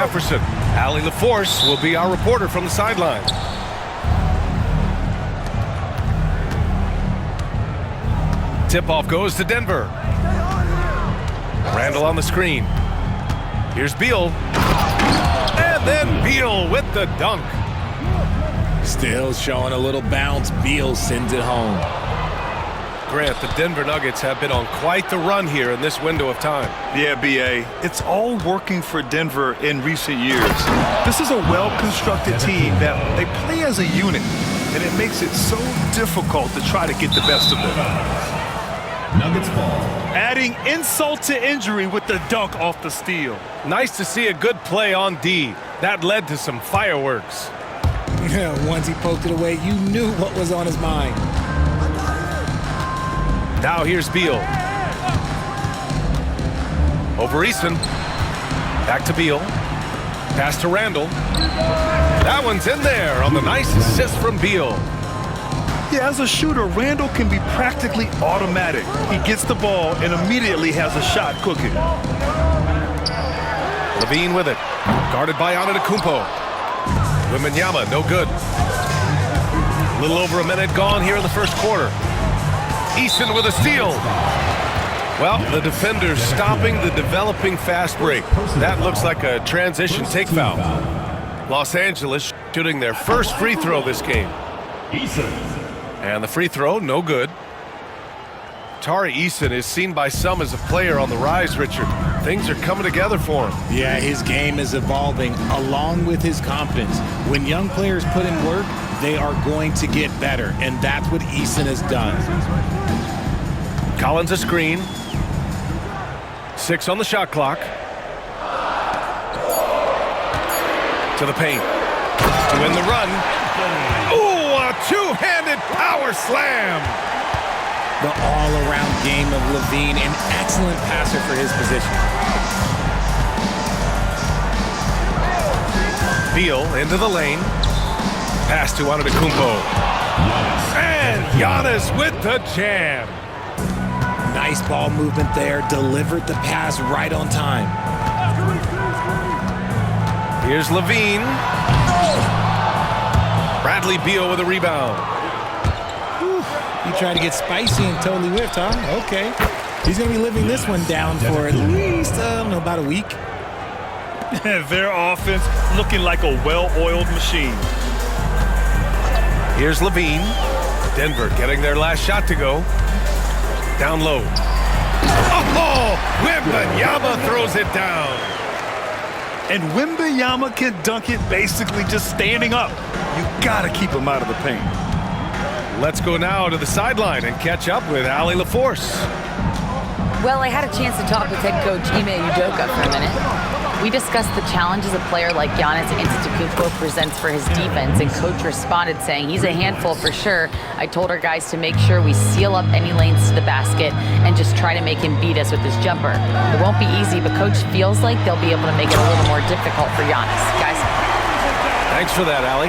Jefferson. Allie LaForce will be our reporter from the sideline. Tip-off goes to Denver. Randall on the screen. Here's Beal. And then Beal with the dunk. Still showing a little bounce. Beal sends it home. Grant, the Denver Nuggets have been on quite the run here in this window of time. Yeah, B.A. It's all working for Denver in recent years. This is a well-constructed team that they play as a unit, and it makes it so difficult to try to get the best of them. Nuggets ball. Adding insult to injury with the dunk off the steal. Nice to see a good play on D. That led to some fireworks. Once he poked it away, you knew what was on his mind. Now here's Beal. Over Easton. Back to Beal. Pass to Randall. That one's in there on the nice assist from Beal. Yeah, as a shooter, Randall can be practically automatic. He gets the ball and immediately has a shot cooking. Levine with it. Guarded by Antetokounmpo. Wembanyama, no good. A little over a minute gone here in the first quarter. Easton with a steal. Well, the defender's stopping the developing fast break. That looks like a transition take foul. Los Angeles shooting their first free throw this game. And the free throw, no good. Tari Eason is seen by some as a player on the rise, Richard. Things are coming together for him. Yeah, his game is evolving along with his confidence. When young players put in work, they are going to get better, and that's what Eason has done. Collins a screen. 6 on the shot clock. To the paint. To win the run. Ooh, a two-handed power slam. The all-around game of Levine, an excellent passer for his position. Beal into the lane. Pass to Antetokounmpo. And Giannis with the jam. Nice ball movement there. Delivered the pass right on time. Here's Levine. Bradley Beal with a rebound. He tried to get spicy and totally whiffed, huh? Okay. He's going to be living this one down for at least, about a week. Their offense looking like a well-oiled machine. Here's Levine. Denver getting their last shot to go. Down low. Oh! Wembanyama throws it down. And Wembanyama can dunk it basically just standing up. You got to keep him out of the paint. Let's go now to the sideline and catch up with Allie LaForce. Well, I had a chance to talk with head coach Ime Udoka for a minute. We discussed the challenges a player like Giannis Antetokounmpo presents for his defense, and coach responded saying he's a handful for sure. I told our guys to make sure we seal up any lanes to the basket and just try to make him beat us with his jumper. It won't be easy, but coach feels like they'll be able to make it a little more difficult for Giannis. Guys. Thanks for that, Allie.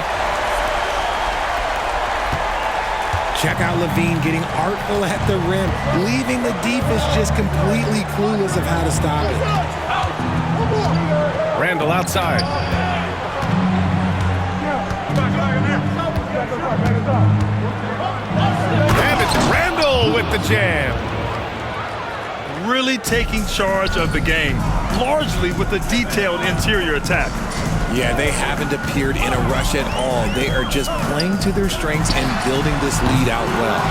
Check out Levine getting artful at the rim, leaving the defense just completely clueless of how to stop it. Randall outside. And it's Randall with the jam. Really taking charge of the game, largely with a detailed interior attack. Yeah, they haven't appeared in a rush at all. They are just playing to their strengths and building this lead out well.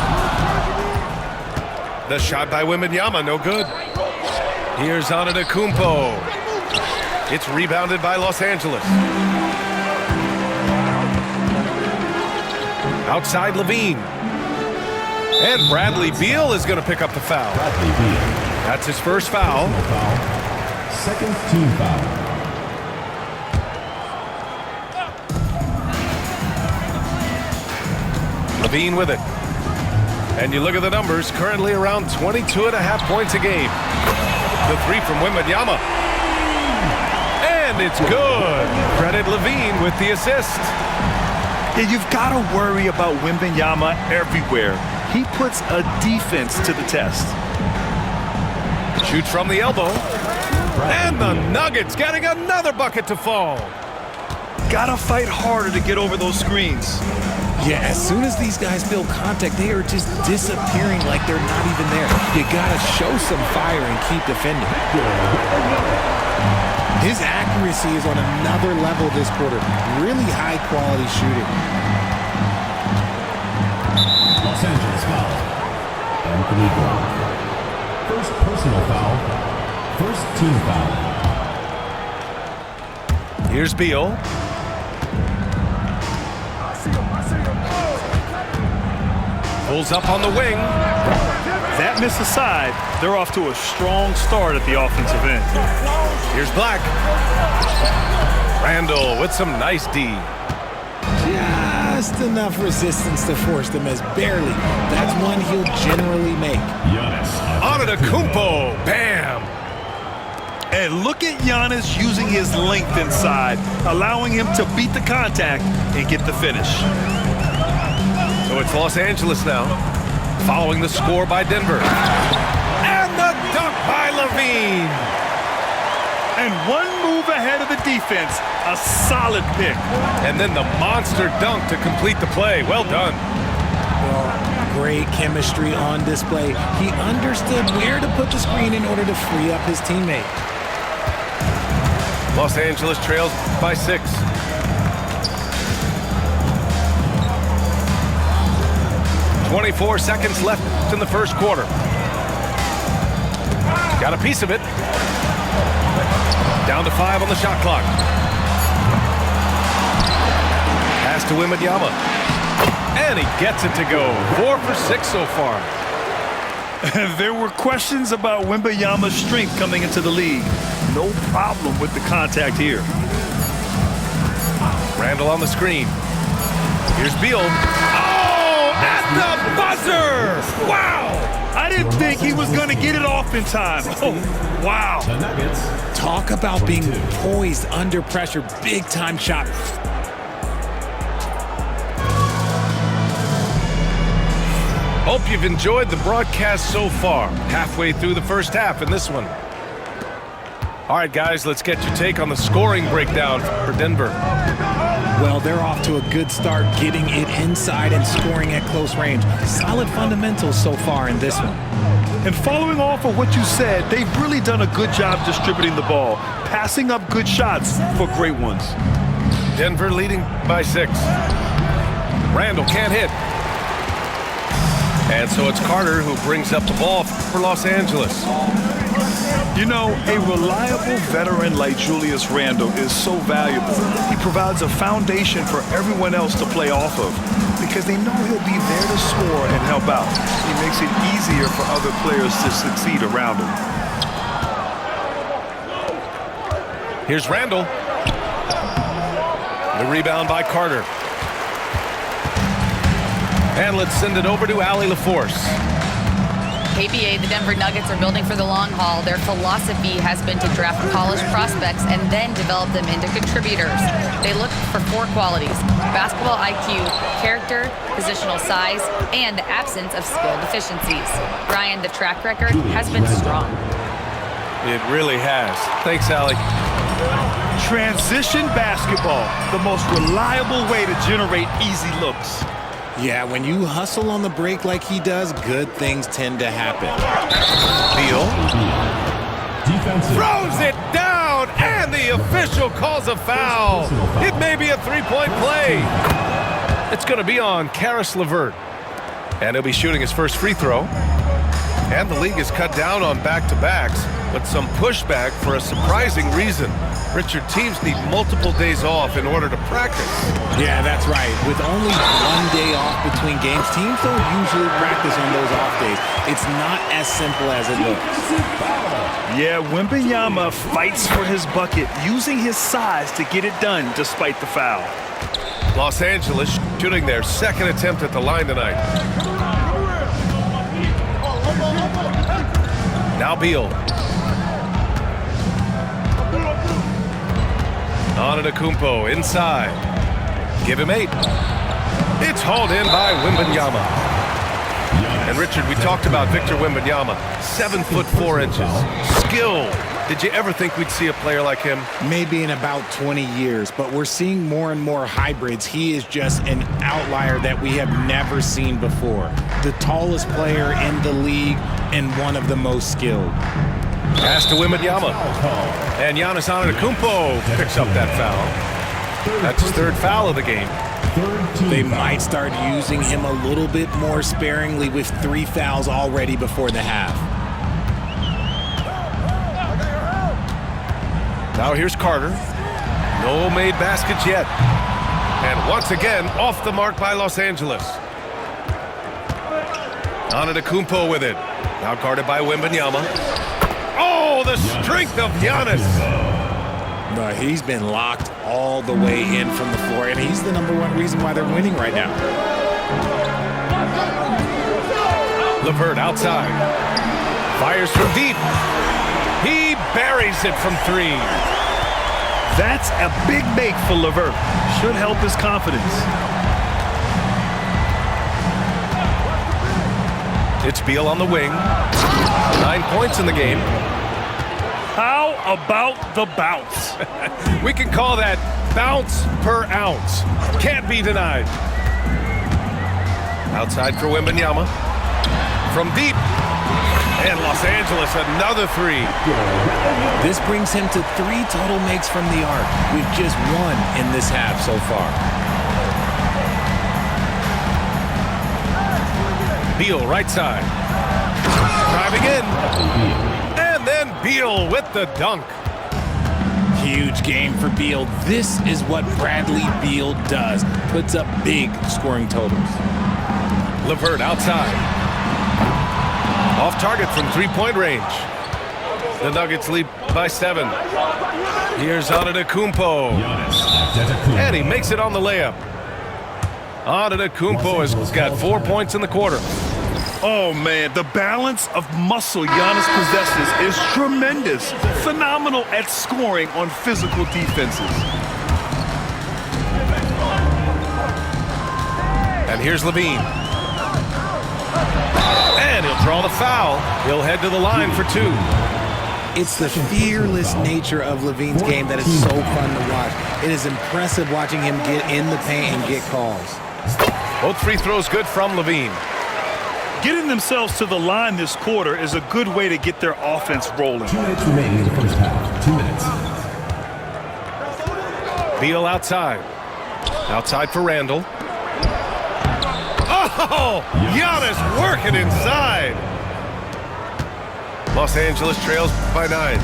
The shot by Wembanyama, no good. Here's Antetokounmpo. It's rebounded by Los Angeles. Outside Levine. And Bradley Beal is going to pick up the foul. That's his first foul. Second team foul. Levine with it. And you look at the numbers, currently around 22.5 points a game. The three from Wembanyama. And it's good. Credit Levine with the assist. Yeah, you've got to worry about Wembanyama everywhere. He puts a defense to the test. Shoots from the elbow. And the Nuggets getting another bucket to fall. Gotta fight harder to get over those screens. Yeah, as soon as these guys feel contact, they are just disappearing like they're not even there. You gotta show some fire and keep defending. His accuracy is on another level this quarter. Really high quality shooting. Los Angeles foul. Anthony Gordon. First personal foul. First team foul. Here's Beal. Pulls up on the wing. That miss aside, they're off to a strong start at the offensive end. Here's Black. Randall with some nice D. Just enough resistance to force them as barely. That's one he'll generally make. Giannis. Antetokounmpo. Bam. And look at Giannis using his length inside, allowing him to beat the contact and get the finish. So it's Los Angeles now, following the score by Denver. And the dunk by Levine. And one move ahead of the defense, a solid pick. And then the monster dunk to complete the play. Well done. Great chemistry on display. He understood where to put the screen in order to free up his teammate. Los Angeles trails by 6. "24 seconds left in the first quarter. Got a piece of it. Down to 5 on the shot clock. Pass to Wembanyama. And he gets it to go. 4 for 6 so far. There were questions about Wembanyama's strength coming into the league. No problem with the contact here. Randall on the screen. Here's Beal. Oh, at the buzzer! Wow! I didn't think he was going to get it off in time. Oh, wow. The Nuggets. Talk about being poised under pressure. Big time shot. Hope you've enjoyed the broadcast so far. Halfway through the first half in this one. All right, guys, let's get your take on the scoring breakdown for Denver. Well, they're off to a good start getting it inside and scoring at close range. Solid fundamentals so far in this one. And following off of what you said, they've really done a good job distributing the ball, passing up good shots for great ones. Denver leading by 6. Randall can't hit. And so it's Carter who brings up the ball for Los Angeles. You know, a reliable veteran like Julius Randle is so valuable. He provides a foundation for everyone else to play off of because they know he'll be there to score and help out. He makes it easier for other players to succeed around him. Here's Randall. The rebound by Carter. And let's send it over to Allie LaForce. KBA, the Denver Nuggets are building for the long haul. Their philosophy has been to draft polished prospects and then develop them into contributors. They look for 4 qualities: basketball IQ, character, positional size, and the absence of skill deficiencies. Brian, the track record has been strong. It really has. Thanks, Allie. Transition basketball, the most reliable way to generate easy looks. Yeah, when you hustle on the break like he does, good things tend to happen. Beal Defensive. throws it down, and the official calls a foul. It may be a 3-point play. It's going to be on Karis LeVert. And he'll be shooting his first free throw. And the league has cut down on back-to-backs, but some pushback for a surprising reason. Richard, teams need multiple days off in order to practice. Yeah, that's right. With only 1 day off between games, teams don't usually practice on those off days. It's not as simple as it looks. Yeah, Wembanyama fights for his bucket, using his size to get it done despite the foul. Los Angeles shooting their second attempt at the line tonight. Now Beal. Antetokounmpo inside. Give him 8. It's hauled in by Wembanyama. And Richard, we talked about Victor Wembanyama. 7 foot 4 inches. Skilled, Did you ever think we'd see a player like him? Maybe in about 20 years, but we're seeing more and more hybrids. He is just an outlier that we have never seen before. The tallest player in the league and one of the most skilled. Pass to Wembanyama. And Giannis Antetokounmpo picks up that foul. That's his third foul of the game. They might start using him a little bit more sparingly with 3 fouls already before the half. Now here's Carter. No made baskets yet. And once again, off the mark by Los Angeles. Antetokounmpo with it. Now guarded by Wembanyama. Oh, the strength of Giannis. But he's been locked all the way in from the floor, and he's the #1 reason why they're winning right now. LeVert outside. Fires from deep. He buries it from 3. That's a big make for LeVert. Should help his confidence. It's Beal on the wing. 9 points in the game. How about the bounce? We can call that bounce per ounce. Can't be denied. Outside for Wembanyama. From deep. And Los Angeles, another 3. This brings him to 3 total makes from the arc, with just 1 in this half so far. Beal right side. Driving in. And then Beal with the dunk. Huge game for Beal. This is what Bradley Beal does. Puts up big scoring totals. LeVert outside. Off target from 3-point range. The Nuggets lead by 7. Here's Antetokounmpo. And he makes it on the layup. Antetokounmpo has got 4 points in the quarter. Oh, man, the balance of muscle Giannis possesses is tremendous. Phenomenal at scoring on physical defenses. And here's Levine. And he'll draw the foul. He'll head to the line for 2. It's the fearless nature of Levine's game that is so fun to watch. It is impressive watching him get in the paint and get calls. Both free throws good from Levine. Getting themselves to the line this quarter is a good way to get their offense rolling. 2 minutes remaining in the first half. 2 minutes. Beal outside. Outside for Randall. Oh! Giannis working inside. Los Angeles trails by 9.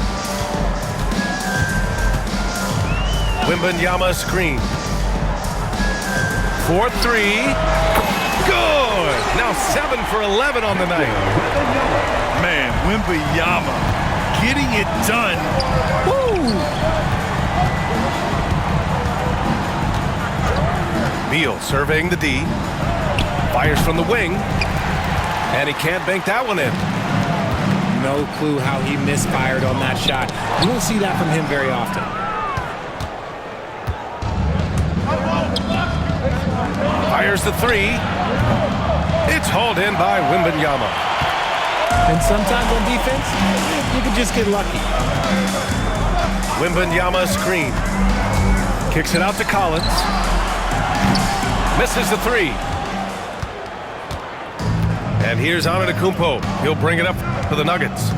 Wembanyama screen. 4-3. Good! Now 7 for 11 on the night. Man, Wembanyama getting it done. Woo! Beal surveying the D. Fires from the wing. And he can't bank that one in. No clue how he misfired on that shot. You don't see that from him very often. Fires the 3. It's hauled in by Wembanyama. And sometimes on defense, you can just get lucky. Wembanyama screen. Kicks it out to Collins. Misses the 3. And here's Antetokounmpo. He'll bring it up for the Nuggets.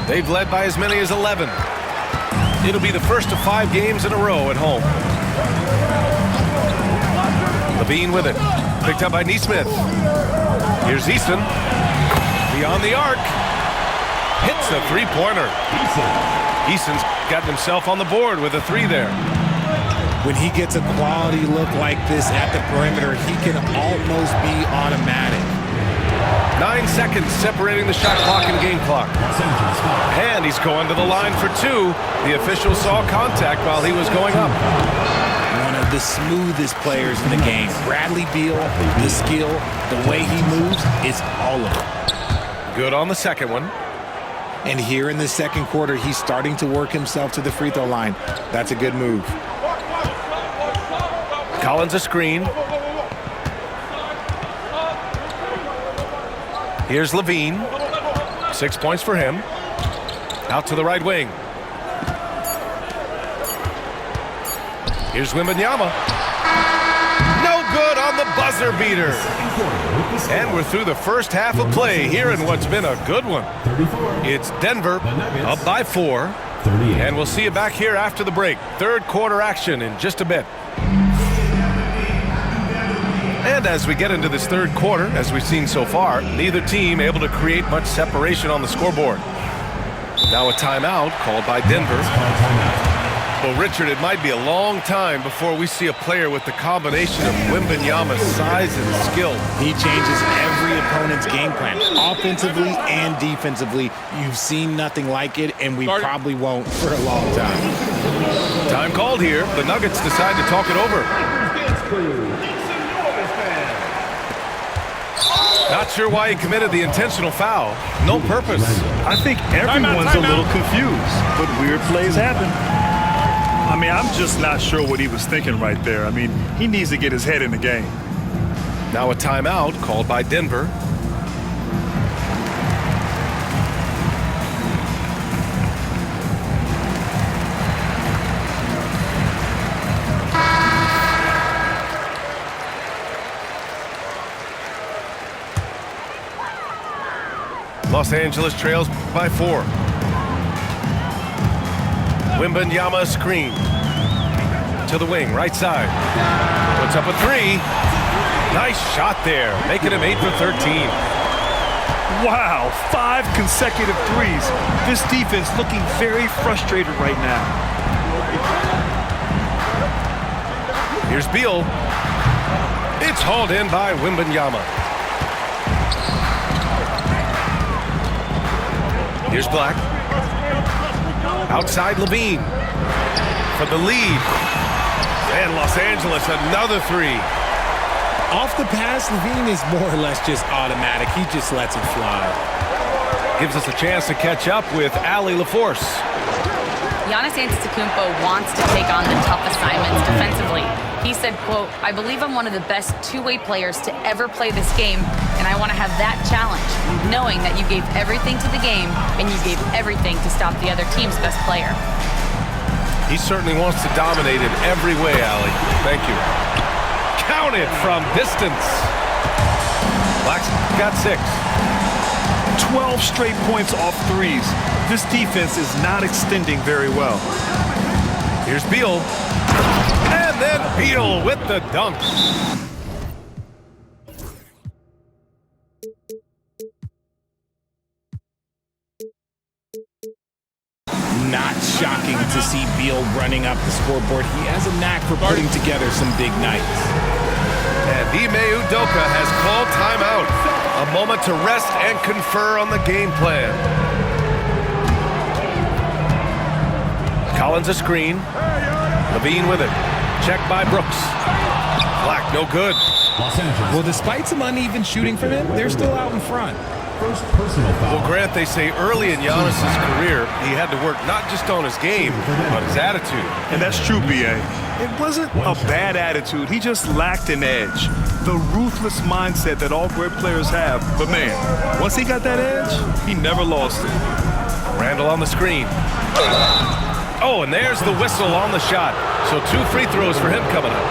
They've led by as many as 11. It'll be the first of 5 games in a row at home. Levine with it. Picked up by Nesmith. Here's Easton. Beyond the arc. Hits the 3-pointer. Easton's gotten himself on the board with a 3 there. When he gets a quality look like this at the perimeter, he can almost be automatic. 9 seconds separating the shot clock and game clock. And he's going to the line for 2. The official saw contact while he was going up. One of the smoothest players in the game. Bradley Beal, the skill, the way he moves, it's all of it. Good on the second one. And here in the second quarter, he's starting to work himself to the free throw line. That's a good move. Collins a screen. Here's Levine. 6 points for him. Out to the right wing. Here's Wembanyama. No good on the buzzer beater. And we're through the first half of play here in what's been a good one. It's Denver up by 4. And we'll see you back here after the break. Third quarter action in just a bit. And as we get into this third quarter, as we've seen so far, neither team able to create much separation on the scoreboard. Now a timeout called by Denver. Well, Richard, it might be a long time before we see a player with the combination of Wembanyama's size and skill. He changes every opponent's game plan, offensively and defensively. You've seen nothing like it, and we probably won't for a long time. Time called here. The Nuggets decide to talk it over. Not sure why he committed the intentional foul. No purpose. I think everyone's a little confused, but weird plays happen. I mean, I'm just not sure what he was thinking right there. I mean, he needs to get his head in the game. Now a timeout called by Denver. Los Angeles trails by 4. Wembanyama screen. To the wing, right side. Puts up a 3. Nice shot there, making him 8 for 13. Wow, 5 consecutive threes. This defense looking very frustrated right now. Here's Beal. It's hauled in by Wembanyama. Here's Black. Outside Levine for the lead. And Los Angeles, another 3. Off the pass, Levine is more or less just automatic. He just lets it fly. Gives us a chance to catch up with Allie LaForce. Giannis Antetokounmpo wants to take on the tough assignments defensively. He said, quote, "I believe I'm one of the best two-way players to ever play this game, and I want to have that challenge, knowing that you gave everything to the game and you gave everything to stop the other team's best player." He certainly wants to dominate in every way, Allie. Thank you. Count it from distance. Black's got 6. 12 straight points off threes. This defense is not extending very well. Here's Beal. And then Beal with the dunk. Not shocking to see Beal running up the scoreboard. He has a knack for putting together some big nights. And Ime Udoka has called timeout. A moment to rest and confer on the game plan. Collins a screen. Levine with it. Checked by Brooks. Black, no good. Well, despite some uneven shooting from him, they're still out in front. First personal foul. Well, Grant, they say early in Giannis's career, he had to work not just on his game, but his attitude. And that's true, B.A. It wasn't a bad attitude. He just lacked an edge. The ruthless mindset that all great players have. But, man, once he got that edge, he never lost it. Randall on the screen. Oh, and there's the whistle on the shot. So 2 free throws for him coming up.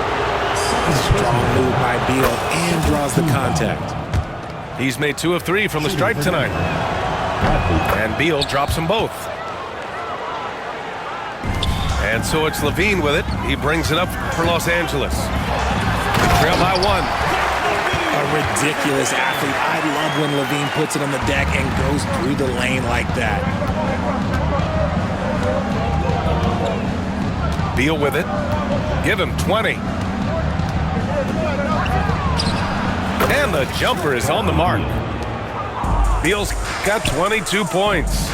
Strong move by Beal and draws the contact. He's made 2 of 3 from the stripe tonight. And Beal drops them both. And so it's Levine with it. He brings it up for Los Angeles. Trail by 1. A ridiculous athlete. I love when Levine puts it on the deck and goes through the lane like that. Beal with it. Give him 20. And the jumper is on the mark. Beal's got 22 points.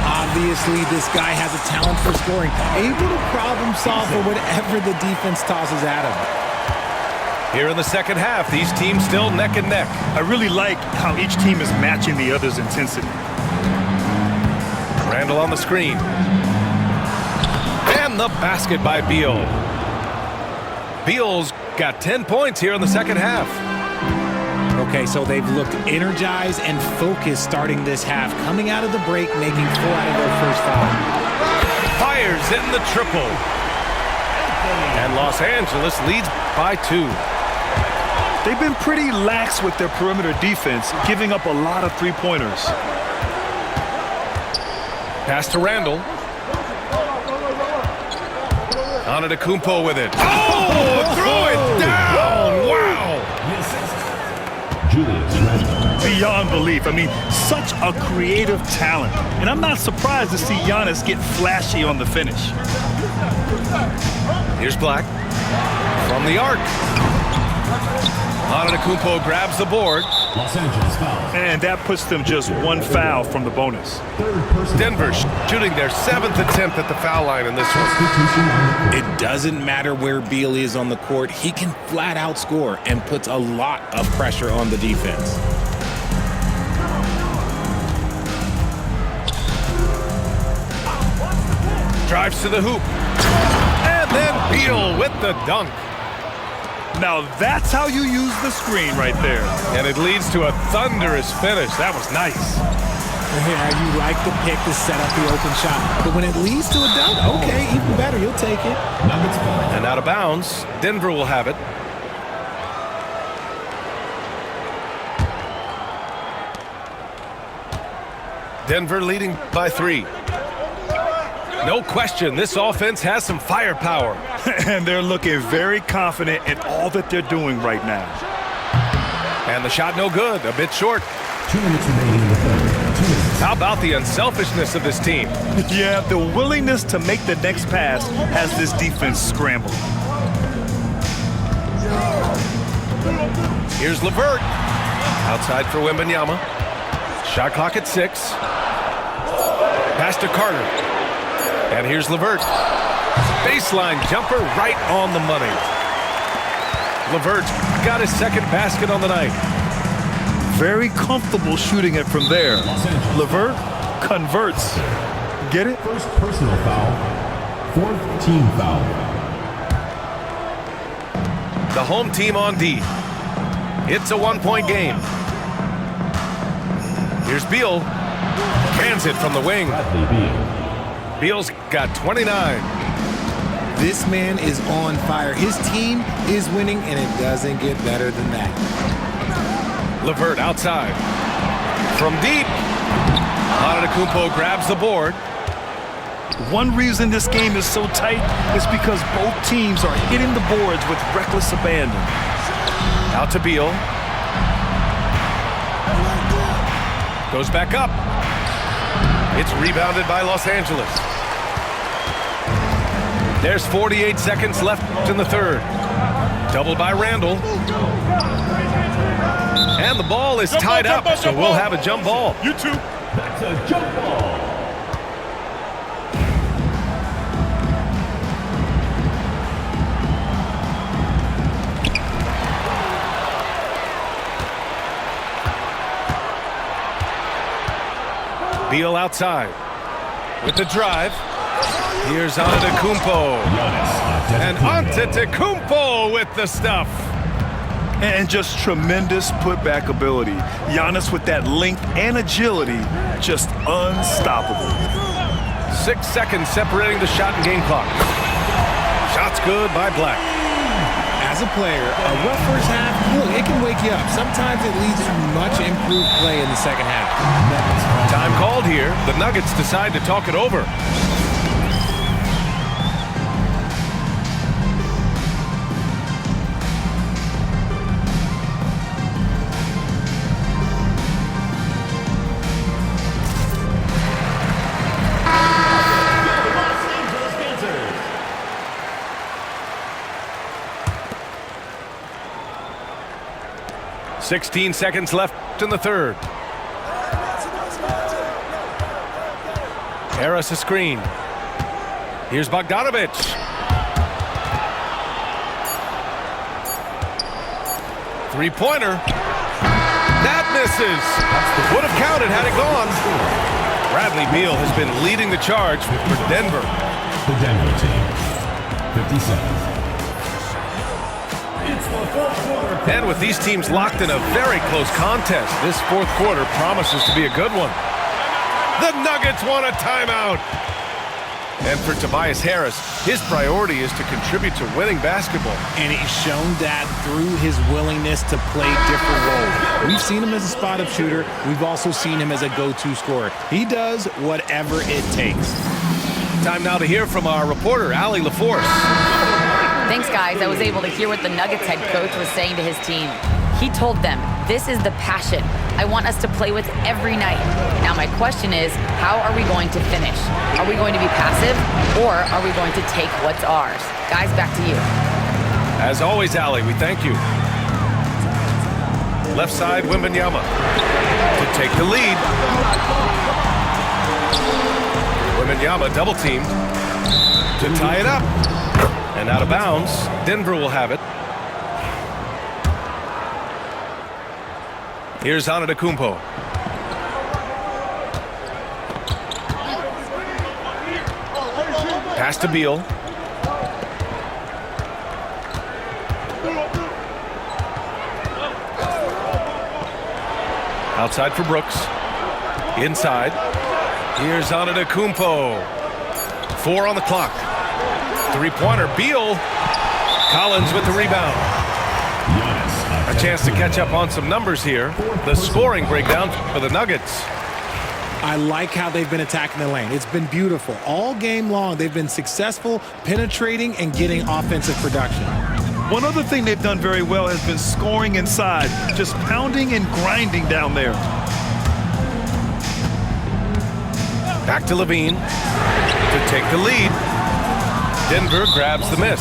Obviously, this guy has a talent for scoring, able to problem solve for whatever the defense tosses at him. Here in the second half, these teams still neck and neck. I really like how each team is matching the other's intensity. Randall on the screen. And the basket by Beal. Beal's got 10 points here in the second half. Okay, so they've looked energized and focused starting this half, coming out of the break, making 4 out of their first 5. Fires in the triple. And Los Angeles leads by 2. They've been pretty lax with their perimeter defense, giving up a lot of three-pointers. Pass to Randall. Antetokounmpo with it. Oh, throw it down! Wow! Julius Randle. Beyond belief. I mean, such a creative talent. And I'm not surprised to see Giannis get flashy on the finish. Here's Black. From the arc. Antetokounmpo grabs the board. Los Angeles foul. And that puts them just 1 foul from the bonus. Denver shooting their 7th attempt at the foul line in this one. It doesn't matter where Beal is on the court. He can flat out score and puts a lot of pressure on the defense. Drives to the hoop. And then Beal with the dunk. Now that's how you use the screen right there. And it leads to a thunderous finish. That was nice. Yeah, you like the pick to set up the open shot. But when it leads to a dunk, okay, even better, you'll take it. And out of bounds, Denver will have it. Denver leading by 3. No question, this offense has some firepower. And they're looking very confident in all that they're doing right now. And the shot no good, a bit short. 2 minutes remaining in the third. 2 minutes. How about the unselfishness of this team? Yeah, the willingness to make the next pass has this defense scrambled. Here's LeVert. Outside for Wembanyama. Shot clock at 6. Pass to Carter. And here's LeVert. Baseline jumper right on the money. LeVert got his 2nd basket on the night. Very comfortable shooting it from there. LeVert converts. Get it? First personal foul. 4th team foul. The home team on D. It's a 1-point game. Here's Beal. Cans it from the wing. Bradley Beal. Beal's got 29. This man is on fire. His team is winning, and it doesn't get better than that. LeVert outside. From deep. Antetokounmpo grabs the board. One reason this game is so tight is because both teams are hitting the boards with reckless abandon. Out to Beal. Goes back up. It's rebounded by Los Angeles. There's 48 seconds left in the third. Doubled by Randall. And the ball is tied up, so we'll have a jump ball. You too. That's a jump ball. Beal outside with the drive. Here's Antetokounmpo. And Antetokounmpo with the stuff. And just tremendous putback ability. Giannis with that length and agility, just unstoppable. 6 seconds separating the shot and game clock. Shot's good by Black. As a player, a rough first half, look, it can wake you up. Sometimes it leads to much improved play in the second half. Time called here. The Nuggets decide to talk it over. – 16 seconds left in the third. Harris a screen. Here's Bogdanovic. Three-pointer. That misses. Would have counted had it gone. Bradley Beal has been leading the charge for Denver. The Denver team. 50 seconds. It's the fourth quarter. And with these teams locked in a very close contest, this fourth quarter promises to be a good one. The Nuggets want a timeout. And for Tobias Harris, his priority is to contribute to winning basketball. And he's shown that through his willingness to play different roles. We've seen him as a spot-up shooter. We've also seen him as a go-to scorer. He does whatever it takes. Time now to hear from our reporter, Allie LaForce. Thanks, guys. I was able to hear what the Nuggets head coach was saying to his team. He told them, this is the passion I want us to play with every night. Now my question is, how are we going to finish? Are we going to be passive, or are we going to take what's ours? Guys, back to you. As always, Allie, we thank you. Left side, Wembanyama to take the lead. Wembanyama double teamed to tie it up. And out of bounds, Denver will have it. Here's Antetokounmpo. Pass to Beal. Outside for Brooks. Inside. Here's Antetokounmpo. 4 on the clock. Three-pointer. Beal. Collins with the rebound. A chance to catch up on some numbers here. The scoring breakdown for the Nuggets. I like how they've been attacking the lane. It's been beautiful. All game long, they've been successful penetrating and getting offensive production. One other thing they've done very well has been scoring inside, just pounding and grinding down there. Back to Levine to take the lead. Denver grabs the miss.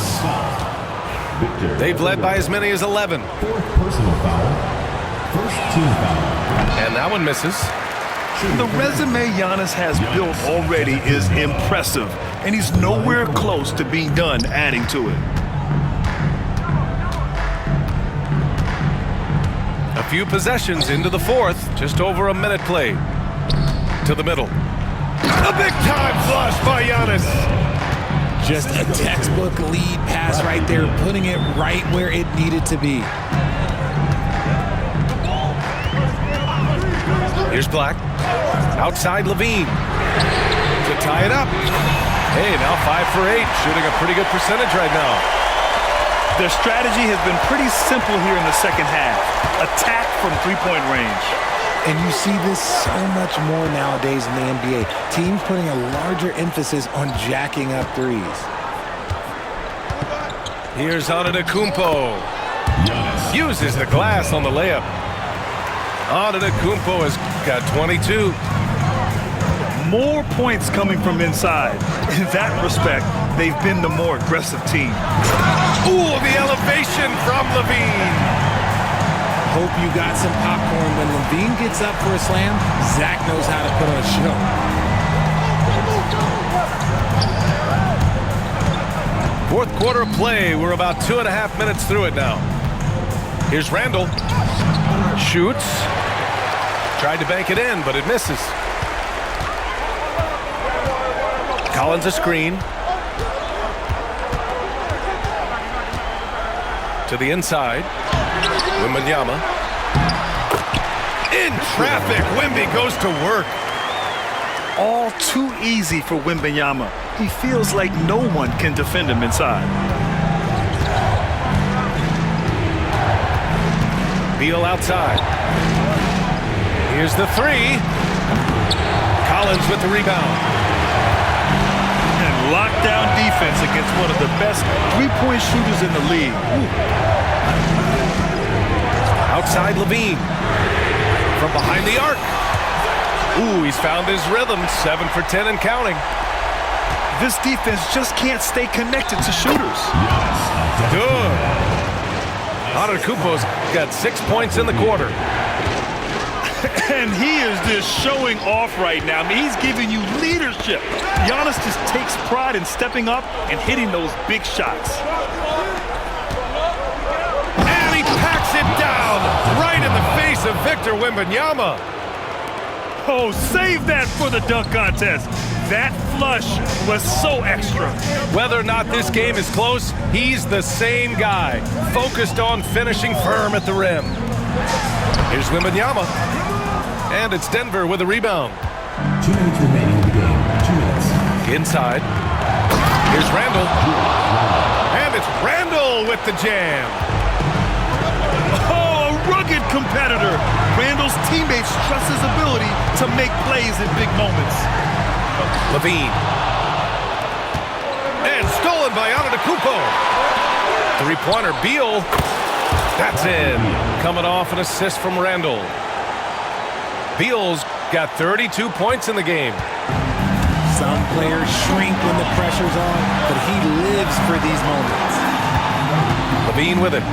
They've led by as many as 11. Fourth personal foul. First team foul. And that one misses. The resume Giannis has built already is impressive, and he's nowhere close to being done adding to it. A few possessions into the fourth, just over a minute played. To the middle. A big-time flush by Giannis. Just a textbook lead pass right there, putting it right where it needed to be. Here's Black. Outside Levine. To tie it up. Hey, now 5 for 8. Shooting a pretty good percentage right now. Their strategy has been pretty simple here in the second half. Attack from three-point range. And you see this so much more nowadays in the NBA. Teams putting a larger emphasis on jacking up threes. Here's Antetokounmpo. Uses the glass on the layup. Antetokounmpo has got 22. More points coming from inside. In that respect, they've been the more aggressive team. Ooh, the elevation from Levine. Hope you got some popcorn. When Levine gets up for a slam, Zach knows how to put on a show. Fourth quarter of play. We're about 2.5 minutes through it now. Here's Randall. Shoots. Tried to bank it in, but it misses. Collins a screen. To the inside. Wembanyama. In traffic. Wemby goes to work. All too easy for Wembanyama. He feels like no one can defend him inside. Beal outside. Here's the three. Collins with the rebound. And lockdown defense against one of the best three-point shooters in the league. Outside Levine. From behind the arc. Ooh, he's found his rhythm. 7 for 10 and counting. This defense just can't stay connected to shooters. Good. Antetokounmpo's got 6 points in the quarter. And he is just showing off right now. I mean, he's giving you leadership. Giannis just takes pride in stepping up and hitting those big shots. And he packs it down right in the face of Victor Wembanyama. Oh, save that for the dunk contest. That flush was so extra. Whether or not this game is close, he's the same guy, focused on finishing firm at the rim. Here's Wembanyama, and it's Denver with a rebound. 2 minutes remaining in the game. 2 minutes. Inside. Here's Randall, and it's Randall with the jam. Oh, a rugged competitor. Randall's teammates trust his ability to make plays in big moments. Levine. And stolen by Antetokounmpo. Three-pointer, Beal. That's in. Coming off an assist from Randall. Beal's got 32 points in the game. Some players shrink when the pressure's on, but he lives for these moments. Levine with it.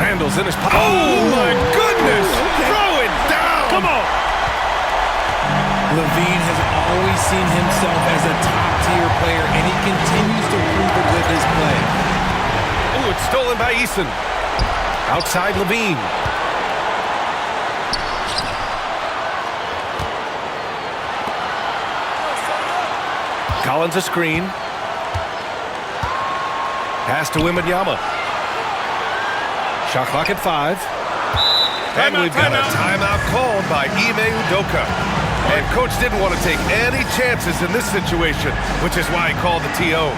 Randall's in his pocket. Oh, my goodness! Throw it down! Come on! Levine has always seen himself as a top-tier player, and he continues to prove it with his play. Oh, it's stolen by Eason. Outside Levine. Collins a screen. Pass to Wembanyama. Shot clock at 5. And we've got a timeout called by Ime Udoka. And coach didn't want to take any chances in this situation, which is why he called the TO.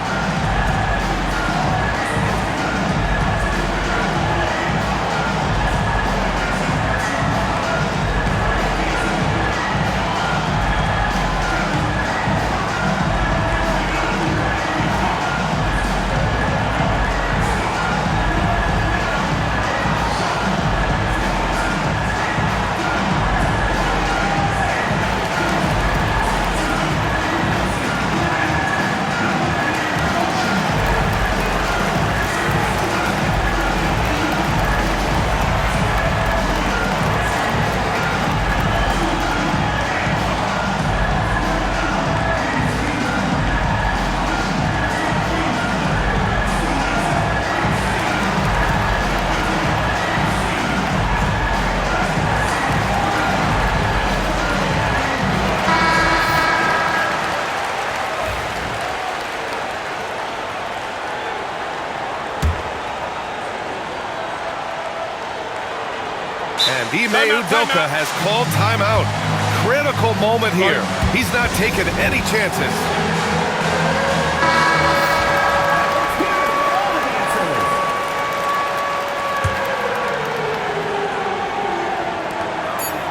And Ime Udoka has called timeout. Critical moment here. He's not taking any chances.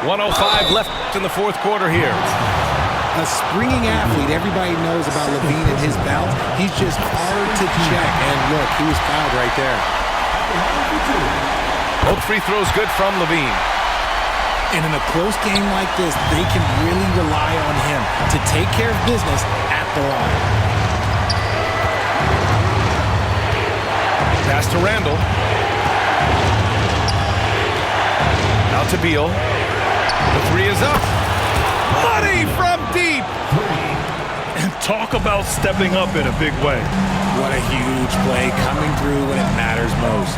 .105 left in the fourth quarter here. A springing athlete, everybody knows about Levine and his bounce. He's just hard to check. And look, he was fouled right there. Both free throws good from Levine. And in a close game like this, they can really rely on him to take care of business at the line. Pass to Randall. Out to Beal. The three is up. Money from deep. And talk about stepping up in a big way. What a huge play coming through when it matters most.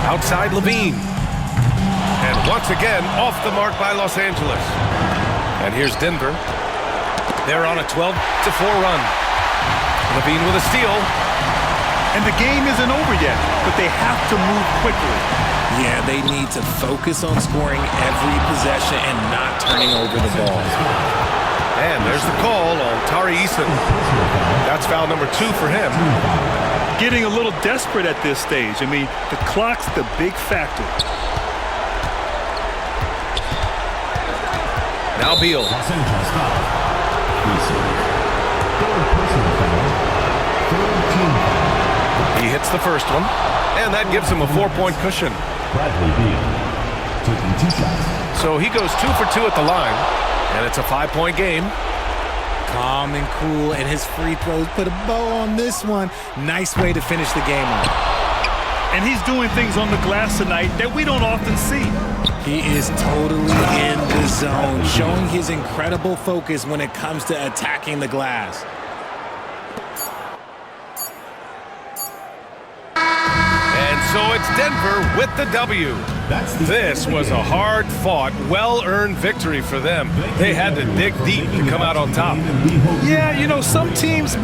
Outside Levine. And once again, off the mark by Los Angeles. And here's Denver. They're on a 12-4 run. Levine with a steal. And the game isn't over yet, but they have to move quickly. Yeah, they need to focus on scoring every possession and not turning over the ball. And there's the call on Tari Eason. That's foul number 2 for him. Getting a little desperate at this stage. I mean, the clock's the big factor. Now Beal. Los Angeles foul. Third personal foul. Third team foul. He hits the first one, and that gives him a 4-point cushion. Bradley Beal taking 2 shots. So he goes 2 for 2 at the line, and it's a 5-point game. Calm and cool, and his free throws put a bow on this one. Nice way to finish the game off. And he's doing things on the glass tonight that we don't often see. He is totally in the zone, showing his incredible focus when it comes to attacking the glass. And so it's Denver with the W. This was a hard-fought, well-earned victory for them. They had to dig deep to come out on top. Yeah, you know, some teams